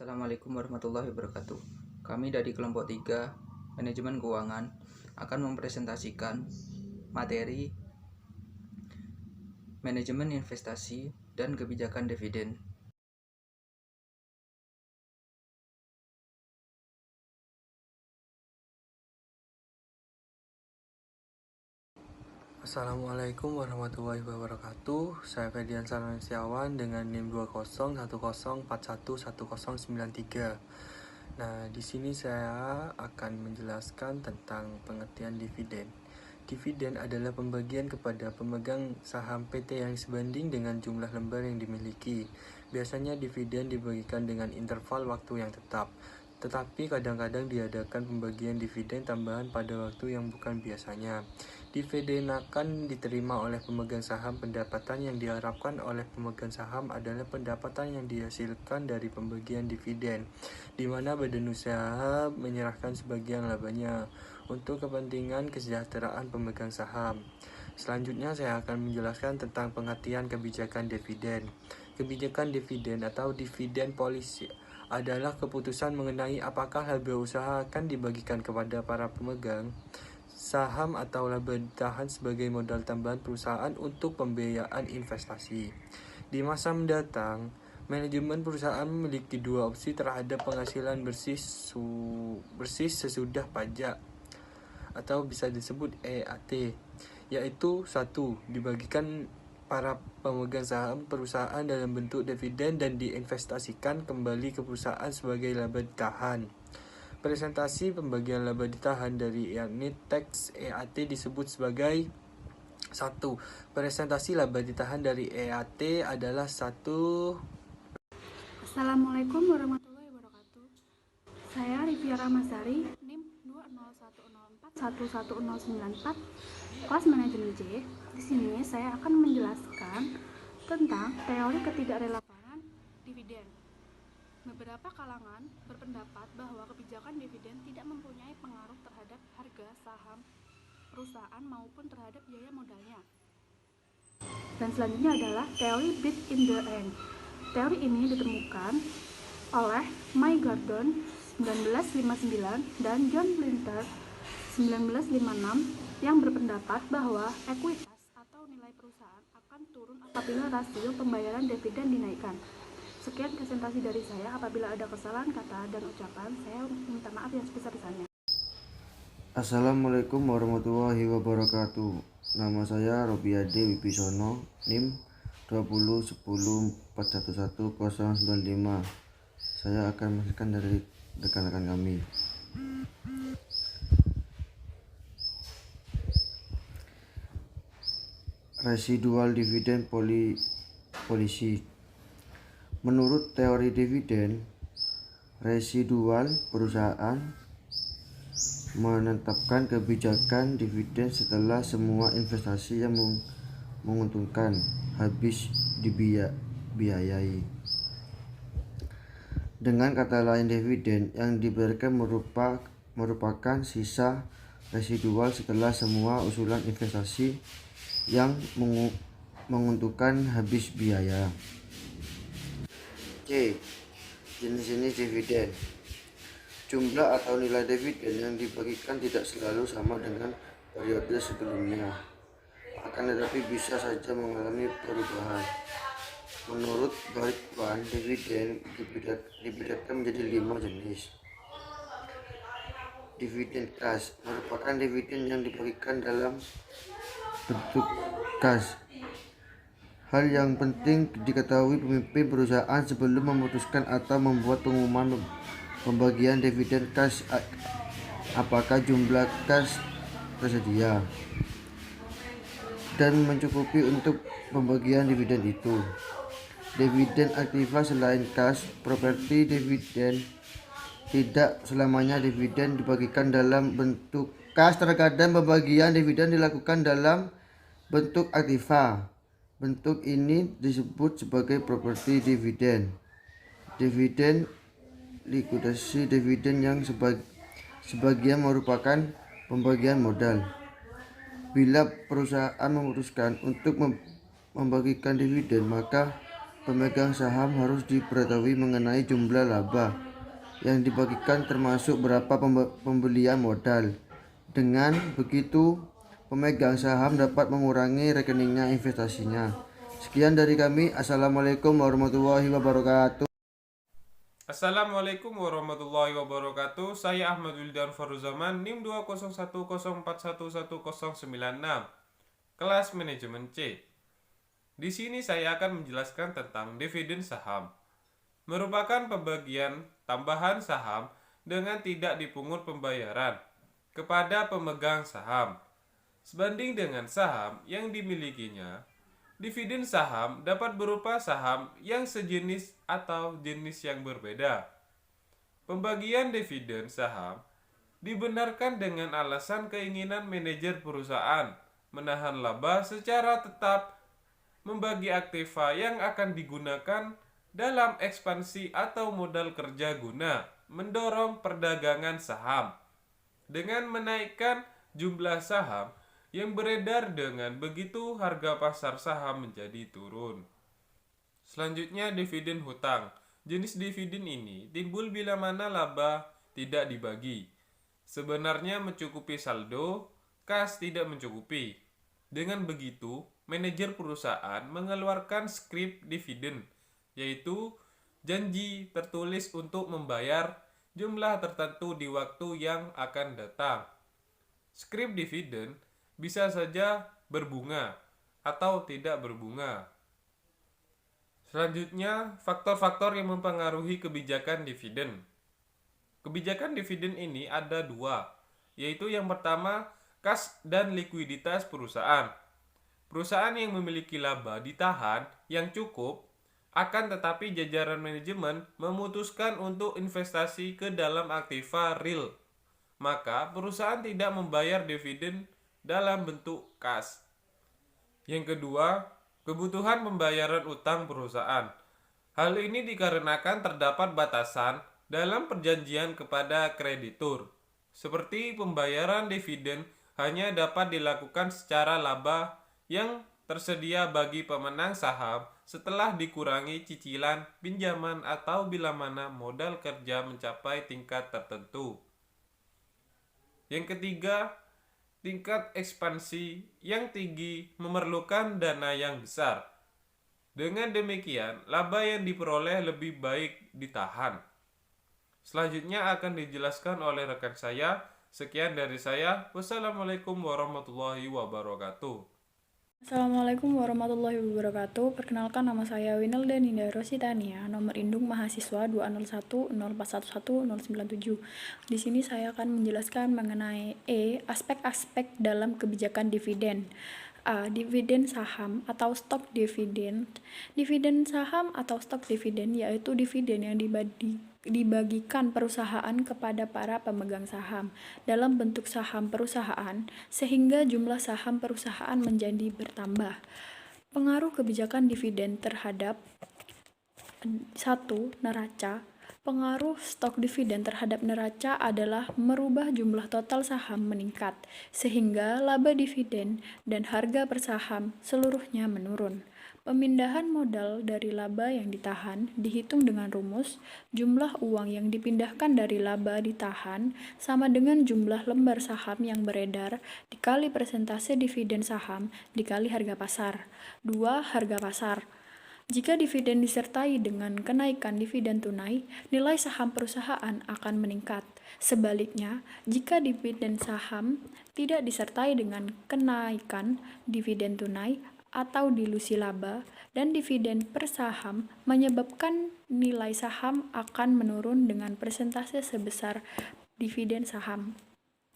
Assalamualaikum warahmatullahi wabarakatuh. Kami dari kelompok 3 Manajemen Keuangan akan mempresentasikan materi manajemen investasi dan kebijakan dividen. Assalamualaikum warahmatullahi wabarakatuh. Saya Ferdian Salmansiawan dengan NIM 201010411093. Nah, di sini saya akan menjelaskan tentang pengertian dividen. Dividen adalah pembagian kepada pemegang saham PT yang sebanding dengan jumlah lembar yang dimiliki. Biasanya dividen dibagikan dengan interval waktu yang tetap, tetapi kadang-kadang diadakan pembagian dividen tambahan pada waktu yang bukan biasanya. Dividen akan diterima oleh pemegang saham. Pendapatan yang diharapkan oleh pemegang saham adalah pendapatan yang dihasilkan dari pembagian dividen, di mana badan usaha menyerahkan sebagian labanya untuk kepentingan kesejahteraan pemegang saham. Selanjutnya saya akan menjelaskan tentang pengertian kebijakan dividen. Kebijakan dividen atau dividen policy adalah keputusan mengenai apakah laba usaha akan dibagikan kepada para pemegang saham atau laba ditahan sebagai modal tambahan perusahaan untuk pembiayaan investasi. Di masa mendatang, manajemen perusahaan memiliki dua opsi terhadap penghasilan bersih sesudah pajak atau bisa disebut EAT, yaitu 1. Dibagikan para pemegang saham perusahaan dalam bentuk dividen dan diinvestasikan kembali ke perusahaan sebagai laba ditahan. Presentasi pembagian laba ditahan dari yakni teks EAT disebut sebagai 1. Presentasi laba ditahan dari EAT adalah 1. Assalamualaikum warahmatullahi wabarakatuh. Saya Rivia Ramasari, NIM 20104111094, kelas manajemen C. Di sini saya akan menjelaskan tentang teori ketidakrelevanan dividen. Beberapa kalangan berpendapat bahwa kebijakan dividen tidak mempunyai pengaruh terhadap harga saham perusahaan maupun terhadap biaya modalnya. Dan selanjutnya adalah teori bid in the end. Teori ini ditemukan oleh Mike Gordon 1959 dan John Blinter 1956 yang berpendapat bahwa ekuitas atau nilai perusahaan akan turun apabila rasio pembayaran dividen dinaikkan. Sekian presentasi dari saya. Apabila ada kesalahan kata dan ucapan, saya minta maaf yang sebesar-besarnya. Assalamualaikum warahmatullahi wabarakatuh. Nama saya Robiade Wibisono, NIM 20104111095. Saya akan menjelaskan dari rekan-rekan kami. Residual dividen policy. Menurut teori dividen, residual perusahaan menetapkan kebijakan dividen setelah semua investasi yang menguntungkan habis dibiayai. Dengan kata lain, dividen yang diberikan merupakan sisa residual setelah semua usulan investasi yang menguntungkan habis biaya. C. Jenis-jenis dividen. Jumlah atau nilai dividen yang dibagikan tidak selalu sama dengan periode sebelumnya, akan tetapi bisa saja mengalami perubahan. Menurut Barikwan, dividen dibedakan menjadi 5 jenis. Dividen cash merupakan dividen yang dibagikan dalam bentuk cash. Hal yang penting diketahui pemimpin perusahaan sebelum memutuskan atau membuat pengumuman pembagian dividen cash, apakah jumlah cash tersedia dan mencukupi untuk pembagian dividen itu. Dividen aktiva selain cash properti dividen. Tidak selamanya dividen dibagikan dalam bentuk cash. Terkadang pembagian dividen dilakukan dalam bentuk aktiva. Bentuk ini disebut sebagai properti dividen. Dividen likuidasi dividen yang sebagian merupakan pembagian modal. Bila perusahaan memutuskan untuk membagikan dividen, maka pemegang saham harus diberitahui mengenai jumlah laba yang dibagikan termasuk berapa pembelian modal. Dengan begitu, pemegang saham dapat mengurangi rekeningnya investasinya. Sekian dari kami. Assalamualaikum warahmatullahi wabarakatuh. Assalamualaikum warahmatullahi wabarakatuh. Saya Ahmad Wildan Faruzaman, NIM 20104111096, kelas manajemen C. Di sini saya akan menjelaskan tentang dividen saham. Merupakan pembagian tambahan saham dengan tidak dipungut pembayaran kepada pemegang saham. Sebanding dengan saham yang dimilikinya, dividen saham dapat berupa saham yang sejenis atau jenis yang berbeda. Pembagian dividen saham dibenarkan dengan alasan keinginan manajer perusahaan menahan laba secara tetap, membagi aktiva yang akan digunakan dalam ekspansi atau modal kerja guna mendorong perdagangan saham dengan menaikkan jumlah saham yang beredar. Dengan begitu harga pasar saham menjadi turun. Selanjutnya, dividen hutang. Jenis dividen ini timbul bila mana laba tidak dibagi. Sebenarnya mencukupi saldo, kas tidak mencukupi. Dengan begitu, manajer perusahaan mengeluarkan skrip dividen, yaitu janji tertulis untuk membayar jumlah tertentu di waktu yang akan datang. Skrip dividen bisa saja berbunga atau tidak berbunga. Selanjutnya, faktor-faktor yang mempengaruhi kebijakan dividen. Kebijakan dividen ini ada dua, yaitu yang pertama, kas dan likuiditas perusahaan. Perusahaan yang memiliki laba ditahan yang cukup, akan tetapi jajaran manajemen memutuskan untuk investasi ke dalam aktiva real, maka perusahaan tidak membayar dividen dalam bentuk kas. Yang kedua, kebutuhan pembayaran utang perusahaan. Hal ini dikarenakan terdapat batasan dalam perjanjian kepada kreditur, seperti pembayaran dividen hanya dapat dilakukan secara laba yang tersedia bagi pemenang saham setelah dikurangi cicilan pinjaman atau bila mana modal kerja mencapai tingkat tertentu. Yang ketiga, tingkat ekspansi yang tinggi memerlukan dana yang besar. Dengan demikian, laba yang diperoleh lebih baik ditahan. Selanjutnya akan dijelaskan oleh rekan saya. Sekian dari saya. Wassalamualaikum warahmatullahi wabarakatuh. Assalamualaikum warahmatullahi wabarakatuh. Perkenalkan, nama saya Winelda Ninda Rositania, nomor induk mahasiswa 20104111097. Di sini saya akan menjelaskan mengenai aspek-aspek dalam kebijakan dividen. Dividen saham atau stok dividen. Dividen saham atau stok dividen yaitu dividen yang dibagikan perusahaan kepada para pemegang saham dalam bentuk saham perusahaan sehingga jumlah saham perusahaan menjadi bertambah. Pengaruh kebijakan dividen terhadap 1. Neraca. Pengaruh stok dividen terhadap neraca adalah merubah jumlah total saham meningkat, sehingga laba dividen dan harga per saham seluruhnya menurun. Pemindahan modal dari laba yang ditahan dihitung dengan rumus jumlah uang yang dipindahkan dari laba ditahan sama dengan jumlah lembar saham yang beredar dikali persentase dividen saham dikali harga pasar. 2. Harga pasar. Jika dividen disertai dengan kenaikan dividen tunai, nilai saham perusahaan akan meningkat. Sebaliknya, jika dividen saham tidak disertai dengan kenaikan dividen tunai atau dilusi laba dan dividen per saham, menyebabkan nilai saham akan menurun dengan persentase sebesar dividen saham.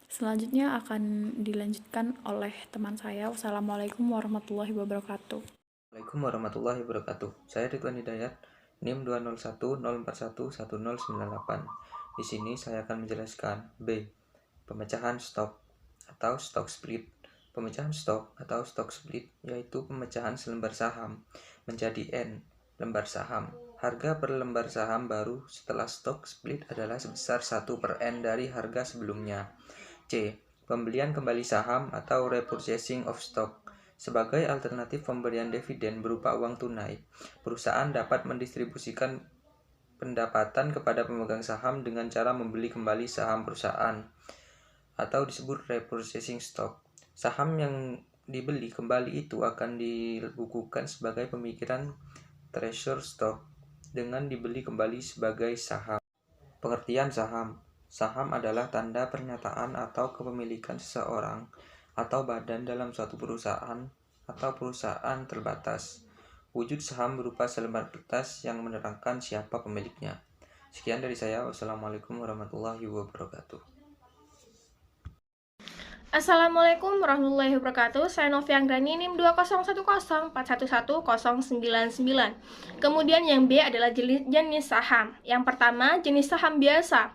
Selanjutnya akan dilanjutkan oleh teman saya. Wassalamualaikum warahmatullahi wabarakatuh. Assalamualaikum warahmatullahi wabarakatuh. Saya Ridwan Hidayat, NIM 20104111098. Di sini saya akan menjelaskan B. Pemecahan stok atau stock split. Pemecahan stok atau stock split yaitu pemecahan selembar saham menjadi N lembar saham. Harga per lembar saham baru setelah stock split adalah sebesar 1/N dari harga sebelumnya. C. Pembelian kembali saham atau repurchasing of stock. Sebagai alternatif pemberian dividen berupa uang tunai, perusahaan dapat mendistribusikan pendapatan kepada pemegang saham dengan cara membeli kembali saham perusahaan atau disebut repurchasing stock. Saham yang dibeli kembali itu akan dibukukan sebagai pemikiran treasury stock dengan dibeli kembali sebagai saham. Pengertian saham. Saham adalah tanda pernyataan atau kepemilikan seseorang atau badan dalam suatu perusahaan atau perusahaan terbatas. Wujud saham berupa selembar kertas yang menerangkan siapa pemiliknya. Sekian dari saya. Wassalamualaikum warahmatullahi wabarakatuh. Assalamualaikum warahmatullahi wabarakatuh. Saya Novi Anggrani, NIM 20104111099. Kemudian yang B adalah jenis saham. Yang pertama, jenis saham biasa.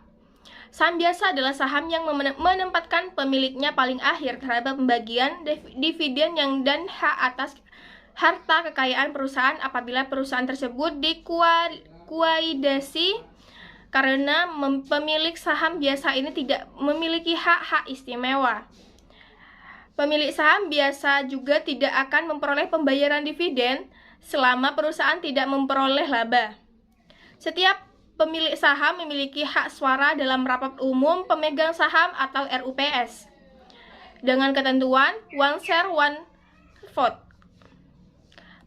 Saham biasa adalah saham yang menempatkan pemiliknya paling akhir terhadap pembagian dividen yang dan hak atas harta kekayaan perusahaan apabila perusahaan tersebut dikuidasi, karena pemilik saham biasa ini tidak memiliki hak-hak istimewa. Pemilik saham biasa juga tidak akan memperoleh pembayaran dividen selama perusahaan tidak memperoleh laba. Setiap pemilik saham memiliki hak suara dalam rapat umum pemegang saham atau RUPS dengan ketentuan one share one vote.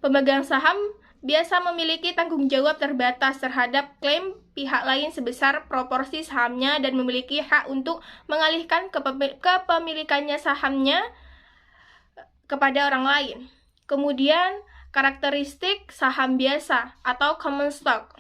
Pemegang saham biasa memiliki tanggung jawab terbatas terhadap klaim pihak lain sebesar proporsi sahamnya dan memiliki hak untuk mengalihkan kepemilikannya sahamnya kepada orang lain. Kemudian, karakteristik saham biasa atau common stock.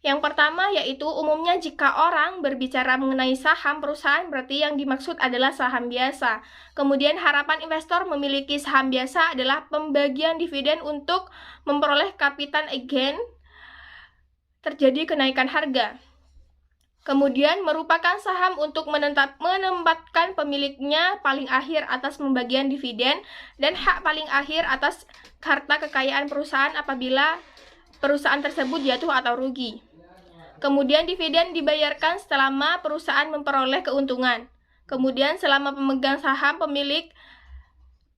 Yang pertama yaitu umumnya jika orang berbicara mengenai saham perusahaan berarti yang dimaksud adalah saham biasa. Kemudian harapan investor memiliki saham biasa adalah pembagian dividen untuk memperoleh capital gain terjadi kenaikan harga. Kemudian merupakan saham untuk menempatkan pemiliknya paling akhir atas pembagian dividen dan hak paling akhir atas harta kekayaan perusahaan apabila perusahaan tersebut jatuh atau rugi. Kemudian dividen dibayarkan selama perusahaan memperoleh keuntungan. Kemudian selama pemegang saham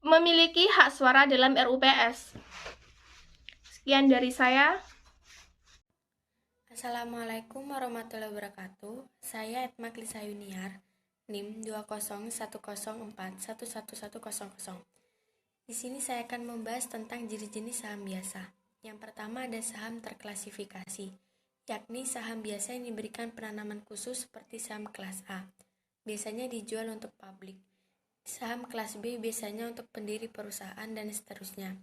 memiliki hak suara dalam RUPS. Sekian dari saya. Assalamualaikum warahmatullahi wabarakatuh. Saya Etma Klisa Yuniar, NIM 20104111100. Di sini saya akan membahas tentang jenis-jenis saham biasa. Yang pertama ada saham terklasifikasi, yakni saham biasa yang diberikan penanaman khusus seperti saham kelas A. Biasanya dijual untuk publik. Saham kelas B biasanya untuk pendiri perusahaan dan seterusnya,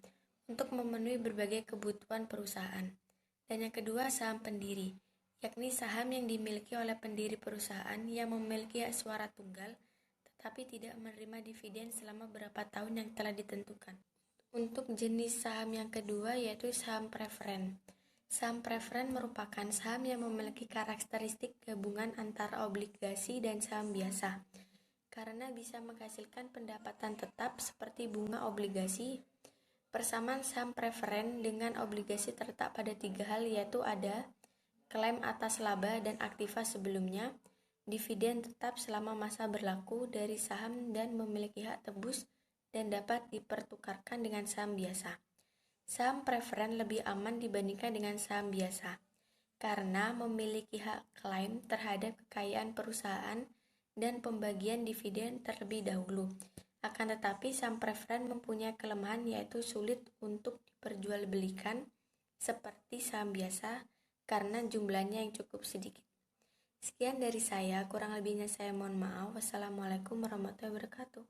untuk memenuhi berbagai kebutuhan perusahaan. Dan yang kedua saham pendiri, yakni saham yang dimiliki oleh pendiri perusahaan yang memiliki hak suara tunggal, tetapi tidak menerima dividen selama beberapa tahun yang telah ditentukan. Untuk jenis saham yang kedua yaitu saham preferen. Saham preferen merupakan saham yang memiliki karakteristik gabungan antara obligasi dan saham biasa, karena bisa menghasilkan pendapatan tetap seperti bunga obligasi. Persamaan saham preferen dengan obligasi terletak pada 3 hal yaitu ada klaim atas laba dan aktiva sebelumnya, dividen tetap selama masa berlaku dari saham dan memiliki hak tebus dan dapat dipertukarkan dengan saham biasa. Saham preferen lebih aman dibandingkan dengan saham biasa karena memiliki hak klaim terhadap kekayaan perusahaan dan pembagian dividen terlebih dahulu. Akan tetapi saham preferen mempunyai kelemahan yaitu sulit untuk diperjualbelikan seperti saham biasa karena jumlahnya yang cukup sedikit. Sekian dari saya, kurang lebihnya saya mohon maaf. Wassalamualaikum warahmatullahi wabarakatuh.